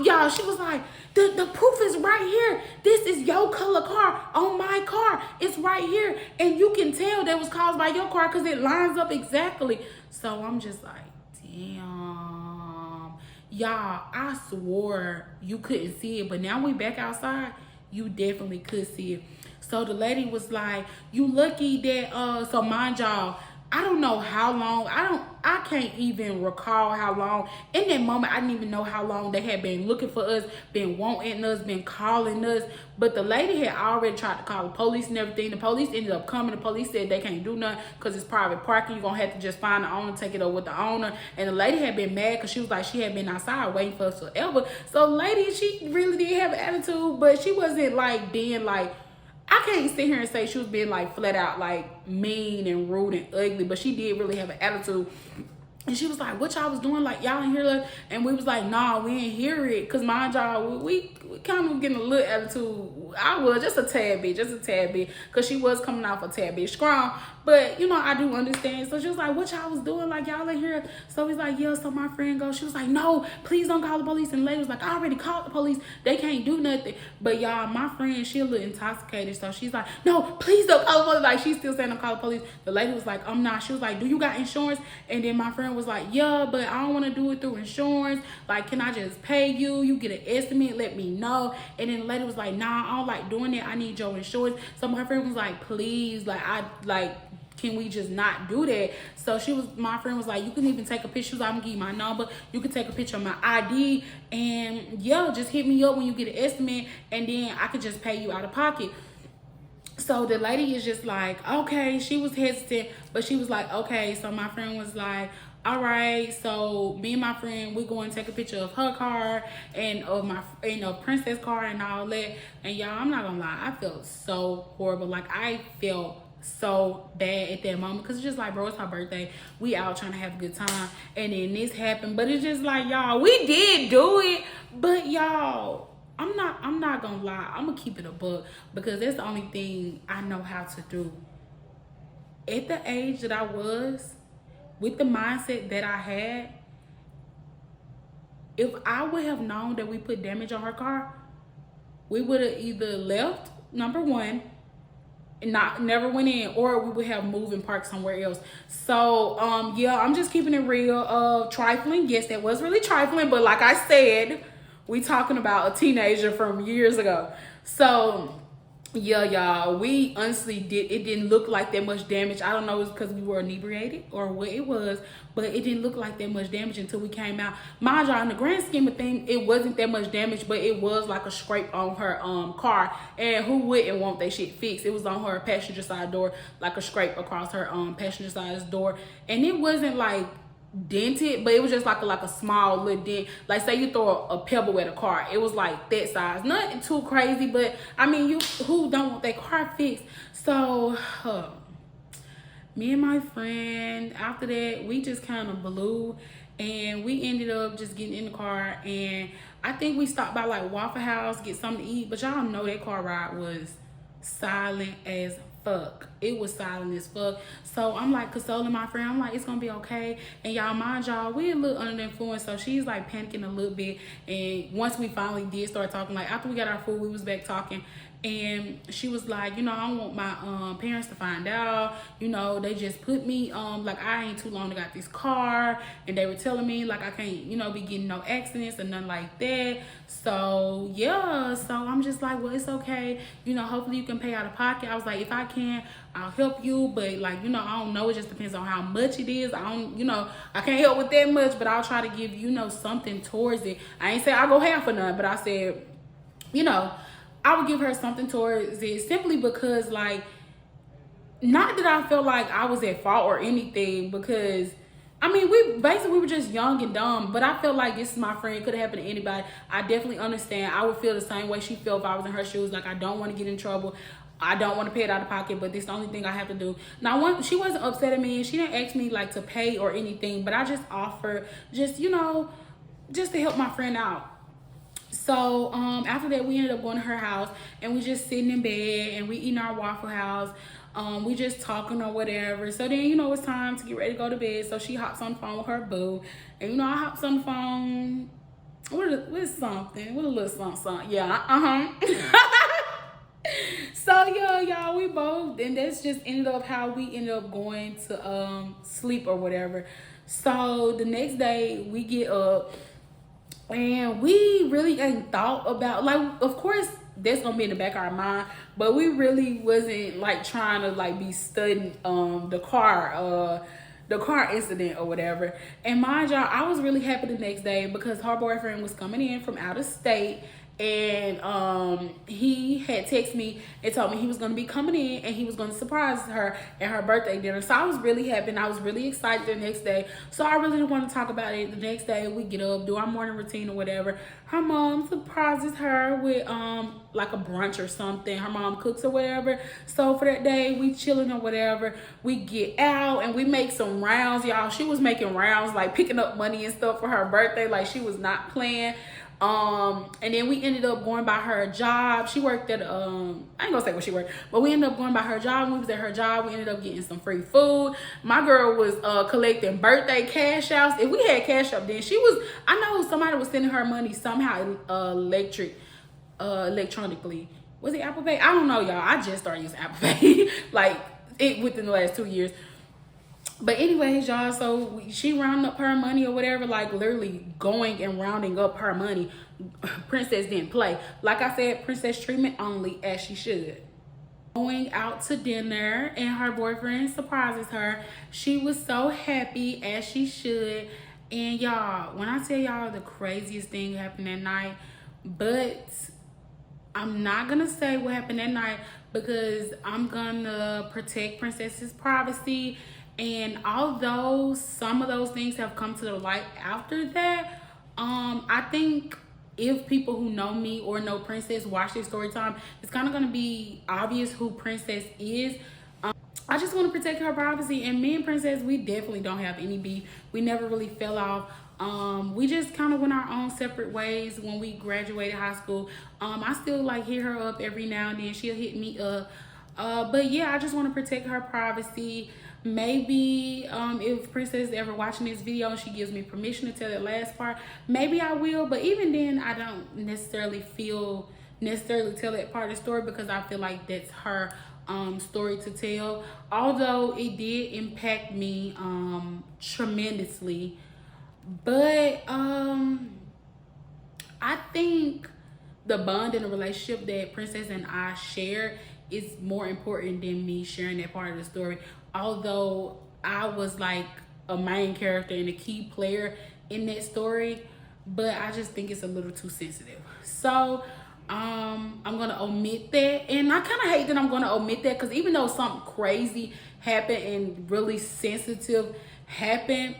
y'all, she was like, the proof is right here. This is your color car on my car. It's right here. And you can tell that was caused by your car because it lines up exactly. So I'm just like, damn. Y'all, I swore you couldn't see it. But now we back outside, you definitely could see it. So the lady was like, you lucky that, so mind y'all, I don't know how long, I can't even recall how long. In that moment, I didn't even know how long they had been looking for us, been wanting us, been calling us. But the lady had already tried to call the police and everything. The police ended up coming. The police said they can't do nothing because it's private parking. You're going to have to just find the owner, take it over with the owner. And the lady had been mad because she was like, she had been outside waiting for us forever. So the lady, she really did have an attitude, but she wasn't like being like, I can't sit here and say she was being like flat out like mean and rude and ugly, but she did really have an attitude. And she was like, what y'all was doing? Like, y'all didn't hear us? And we was like, nah, we didn't hear it. Because mind y'all, we kind of getting a little attitude. I was just a tad bit. Because she was coming off a tad bit strong. But, you know, I do understand. So she was like, what y'all was doing? Like, y'all ain't hear it? So he's like, yeah. So my friend goes, she was like, no, please don't call the police. And the lady was like, I already called the police. They can't do nothing. But y'all, my friend, she a little intoxicated. So she's like, no, please don't call the police. Like, she's still saying don't call the police. The lady was like, I'm not. She was like, do you got insurance? And then my friend was like, yeah, but I don't want to do it through insurance. Like, can I just pay you? You get an estimate, let me know. And then the lady was like, nah, I don't like doing it. I need your insurance. So my friend was like, please, can we just not do that? So my friend was like, you can even take a picture. I'm gonna give you my number. You can take a picture of my ID, and yeah, just hit me up when you get an estimate, and then I could just pay you out of pocket. So the lady is just like, okay, she was hesitant, but she was like, okay. So my friend was like, all right, so me and my friend, we're going to take a picture of her car and of my, princess car and all that. And y'all, I'm not gonna lie, I felt so horrible. Like, I felt so bad at that moment, because it's just like, bro, it's her birthday, we out trying to have a good time, and then this happened. But it's just like, y'all, we did do it, but y'all, I'm not gonna lie, I'm gonna keep it a buck, because that's the only thing I know how to do. At the age that I was, with the mindset that I had, if I would have known that we put damage on her car, we would have either left, number one, and never went in, or we would have moved and parked somewhere else. So yeah, I'm just keeping it real. Trifling, yes, that was really trifling, but like I said, we talking about a teenager from years ago. So yeah, y'all, we honestly it didn't look like that much damage. I don't know if it's because we were inebriated or what it was, but it didn't look like that much damage until we came out. Mind y'all, in the grand scheme of things, it wasn't that much damage, but it was like a scrape on her car. And who wouldn't want that shit fixed? It was on her passenger side door, like a scrape across her passenger side door. And it wasn't like dented, but it was just like a small little dent. Like, say you throw a pebble at a car, it was like that size. Nothing too crazy, but I mean, who don't want their car fixed? So me and my friend, after that, we just kind of blew, and we ended up just getting in the car, and I think we stopped by like Waffle House, get something to eat. But y'all know that car ride was silent as fuck. It was silent as fuck. So I'm like consoling my friend, I'm like, it's gonna be okay. And y'all, mind y'all, we a little under the influence, so she's like panicking a little bit. And once we finally did start talking, like after we got our food, we was back talking, and she was like, you know, I don't want my parents to find out, you know, they just put me like, I ain't too long to got this car, and they were telling me like I can't, you know, be getting no accidents or nothing like that. So yeah, so I'm just like, well, it's okay, you know, hopefully you can pay out of pocket. I was like, if I can, I'll help you, but like, you know, I don't know, it just depends on how much it is. I don't, you know, I can't help with that much, but I'll try to give, you know, something towards it. I ain't say I'll go half or none, but I said, you know, I would give her something towards it, simply because, like, not that I felt like I was at fault or anything, because I mean, we were just young and dumb, but I felt like this is my friend. It could have happened to anybody. I definitely understand. I would feel the same way she felt if I was in her shoes. Like, I don't want to get in trouble. I don't want to pay it out of pocket, but this is the only thing I have to do. Now, she wasn't upset at me, and she didn't ask me like to pay or anything, but I just offered, just, you know, just to help my friend out. So after that, we ended up going to her house, and we just sitting in bed, and we eating our Waffle House. We just talking or whatever. So then, you know, it's time to get ready to go to bed. So she hops on the phone with her boo, and you know, I hops on the phone with something, with a little something. Yeah, So yeah, y'all, we both, and that's just ended up how we ended up going to sleep or whatever. So the next day we get up, and we really ain't thought about, like, of course that's gonna be in the back of our mind, but we really wasn't like trying to like be studying the car incident or whatever. And mind y'all, I was really happy the next day, because her boyfriend was coming in from out of state, and he had texted me and told me he was going to be coming in, and he was going to surprise her at her birthday dinner. So I was really happy, and I was really excited the next day. So I really didn't want to talk about it. The next day we get up, do our morning routine or whatever. Her mom surprises her with like a brunch or something. Her mom cooks or whatever. So for that day, we chilling or whatever. We get out and we make some rounds, y'all. She was making rounds, like picking up money and stuff for her birthday. Like, she was not playing. And then we ended up going by her job. She worked at I ain't gonna say where she worked, but we ended up going by her job. When we was at her job, we ended up getting some free food. My girl was collecting birthday cash outs. If we had cash up then, I know somebody was sending her money somehow electronically. Was it Apple Pay? I don't know, y'all. I just started using Apple Pay like within the last 2 years. But anyways, y'all, so she rounding up her money or whatever, like literally going and rounding up her money. Princess didn't play. Like I said, princess treatment only, as she should. Going out to dinner, and her boyfriend surprises her. She was so happy, as she should. And y'all, when I tell y'all the craziest thing happened that night, but I'm not gonna say what happened that night, because I'm gonna protect Princess's privacy. And although some of those things have come to the light after that, I think if people who know me or know Princess watch this story time, it's kind of going to be obvious who Princess is. I just want to protect her privacy, and me and Princess, we definitely don't have any beef. We never really fell off. We just kind of went our own separate ways when we graduated high school. I still like hit her up every now and then. She'll hit me up. But yeah, I just want to protect her privacy. Maybe if Princess is ever watching this video and she gives me permission to tell that last part, maybe I will. But even then, I don't necessarily tell that part of the story, because I feel like that's her story to tell. Although it did impact me tremendously, but I think the bond and the relationship that Princess and I share is more important than me sharing that part of the story. Although I was like a main character and a key player in that story, but I just think it's a little too sensitive. So I'm gonna omit that. And I kind of hate that I'm gonna omit that, because even though something crazy happened and really sensitive happened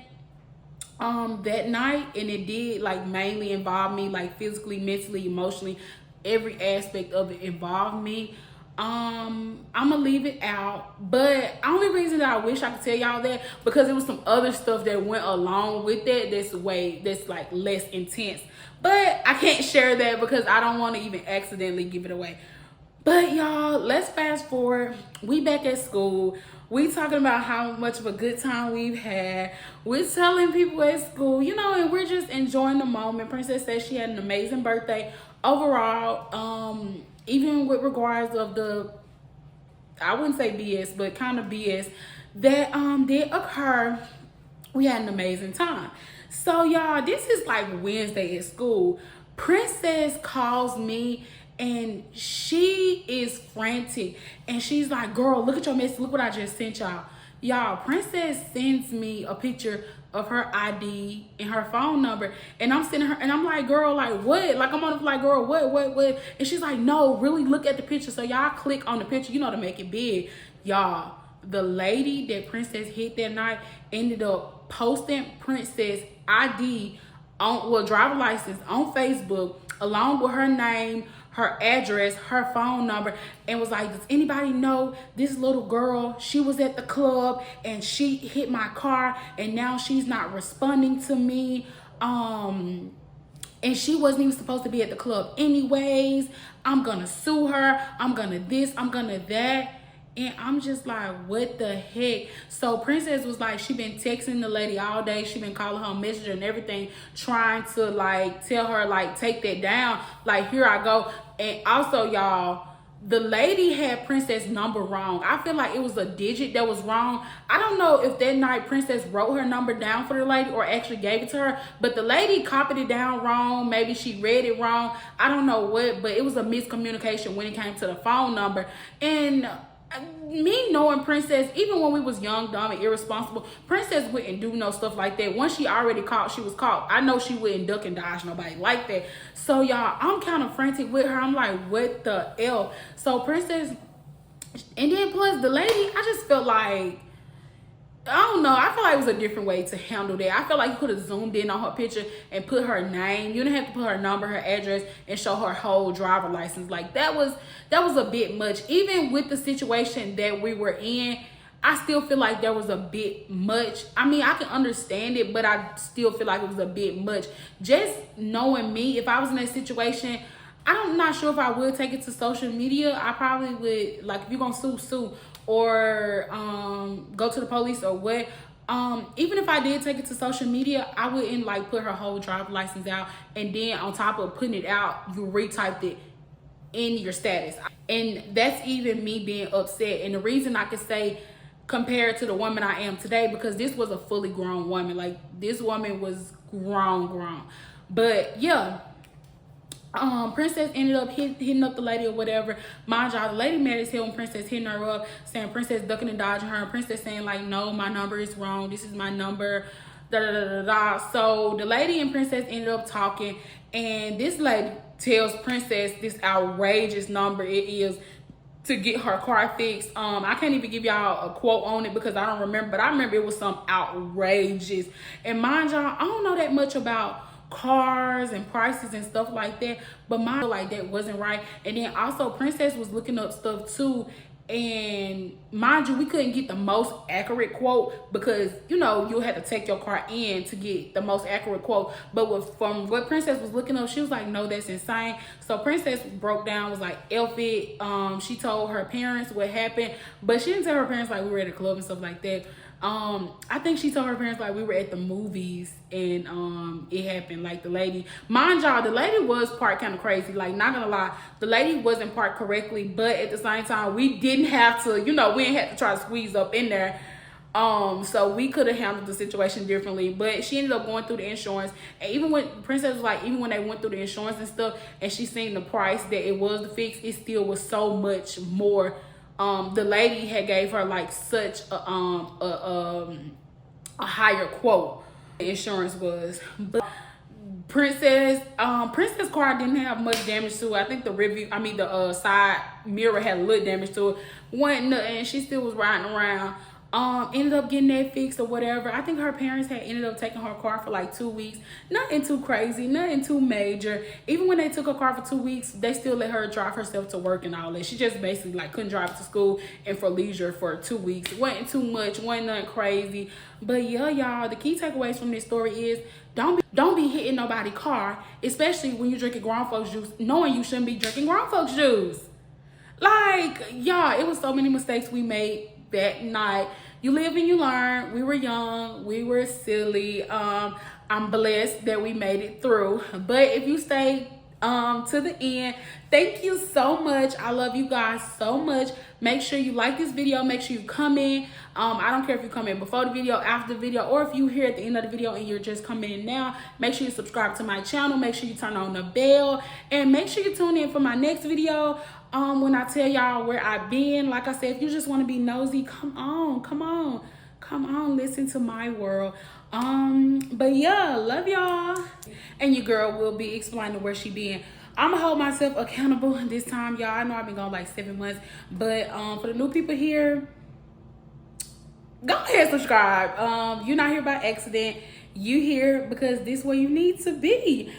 that night, and it did like mainly involve me, like physically, mentally, emotionally, every aspect of it involved me, I'm gonna leave it out. But only reason that I wish I could tell y'all that, because there was some other stuff that went along with that that's like less intense, but I can't share that because I don't want to even accidentally give it away. But y'all, let's fast forward. We back at school. We talking about how much of a good time we've had. We're telling people at school, you know, and we're just enjoying the moment. Princess said she had an amazing birthday overall. Even with regards of the, I wouldn't say BS, but kind of BS that did occur, we had an amazing time. So y'all, this is like Wednesday at school. Princess calls me and she is frantic, and she's like, girl, look at your message, look what I just sent y'all. Y'all, Princess sends me a picture of her ID and her phone number, and I'm sending her, and I'm like, girl, like what? Like I'm on the, like, girl, what? And she's like, no, really look at the picture. So y'all click on the picture, you know, to make it big. Y'all, the lady that Princess hit that night ended up posting Princess ID on, well, driver license on Facebook, along with her name, her address, her phone number, and was like, does anybody know this little girl? She was at the club and she hit my car, and now she's not responding to me. And she wasn't even supposed to be at the club anyways. I'm gonna sue her. I'm gonna this, I'm gonna that. And I'm just like, what the heck? So Princess was like, she been texting the lady all day. She been calling her messenger and everything, trying to like tell her, like, take that down. Like, here I go. And also, y'all, the lady had Princess' number wrong. I feel like it was a digit that was wrong. I don't know if that night Princess wrote her number down for the lady or actually gave it to her, but the lady copied it down wrong. Maybe she read it wrong. I don't know what, but it was a miscommunication when it came to the phone number. And me knowing Princess, even when we was young, dumb, and irresponsible, Princess wouldn't do no stuff like that. Once she already caught, she was caught. I know she wouldn't duck and dodge nobody like that. So y'all, I'm kind of frantic with her. I'm like, what the hell? So Princess, and then plus the lady, I just felt like, I don't know, I feel like it was a different way to handle that. I felt like you could have zoomed in on her picture and put her name. You didn't have to put her number, her address, and show her whole driver license. Like, that was a bit much. Even with the situation that we were in, I still feel like there was a bit much. I mean, I can understand it, but I still feel like it was a bit much. Just knowing me, if I was in that situation, I'm not sure if I would take it to social media. I probably would, like, if you're gonna sue, or go to the police or what. Even if I did take it to social media, I wouldn't like put her whole driver's license out, and then on top of putting it out, you retyped it in your status. And that's even me being upset. And the reason I could say compared to the woman I am today, because this was a fully grown woman. Like, this woman was grown. But yeah, Princess ended up hitting up the lady or whatever. Mind y'all, the lady mad as hell when Princess hitting her up, saying Princess ducking and dodging her, and Princess saying like, no, my number is wrong, this is my number, So the lady and Princess ended up talking, and this lady tells Princess this outrageous number it is to get her car fixed. I can't even give y'all a quote on it because I don't remember, but I remember it was some outrageous. And mind y'all, I don't know that much about cars and prices and stuff like that, but mine like that wasn't right. And then also Princess was looking up stuff too, and mind you, we couldn't get the most accurate quote because, you know, you had to take your car in to get the most accurate quote. But from what Princess was looking up, she was like, no, that's insane. So Princess broke down, was like, F it. She told her parents what happened, but she didn't tell her parents like we were at a club and stuff like that. I think she told her parents like we were at the movies and it happened. Like the lady, mind y'all, the lady was parked kind of crazy, like not gonna lie, the lady wasn't parked correctly, but at the same time we didn't have to, you know, we didn't have to try to squeeze up in there. So we could have handled the situation differently, but she ended up going through the insurance. And even when Princess was like, even when they went through the insurance and stuff and she seen the price that it was to fix, it still was so much more. The lady had gave her like such a higher quote the insurance was. But Princess car didn't have much damage to it. I think the side mirror had a little damage to it. Wasn't nothing. She still was riding around. Ended up getting that fixed or whatever. I think her parents had ended up taking her car for like 2 weeks. Nothing too crazy, nothing too major. Even when they took her car for 2 weeks, they still let her drive herself to work and all that. She just basically like couldn't drive to school and for leisure for 2 weeks. Wasn't too much, wasn't nothing crazy. But yeah, y'all, the key takeaways from this story is don't be hitting nobody's car, especially when you're drinking grown folks juice, knowing you shouldn't be drinking grown folks juice. Like, y'all, it was so many mistakes we made that night. You live and you learn. We were young, we were silly. I'm blessed that we made it through. But if you stay to the end, thank you so much. I love you guys so much. Make sure you like this video, make sure you comment. I don't care if you come in before the video, after the video, or if you here at the end of the video and you're just coming in now. Make sure you subscribe to my channel, make sure you turn on the bell, and make sure you tune in for my next video when I tell y'all where I've been. Like I said, if you just want to be nosy, come on, listen to my world. But yeah, love y'all. And your girl will be explaining where she been. I'm gonna hold myself accountable this time, y'all. I know I've been gone like 7 months, but for the new people here, go ahead, subscribe. You're not here by accident. You here because this is where you need to be.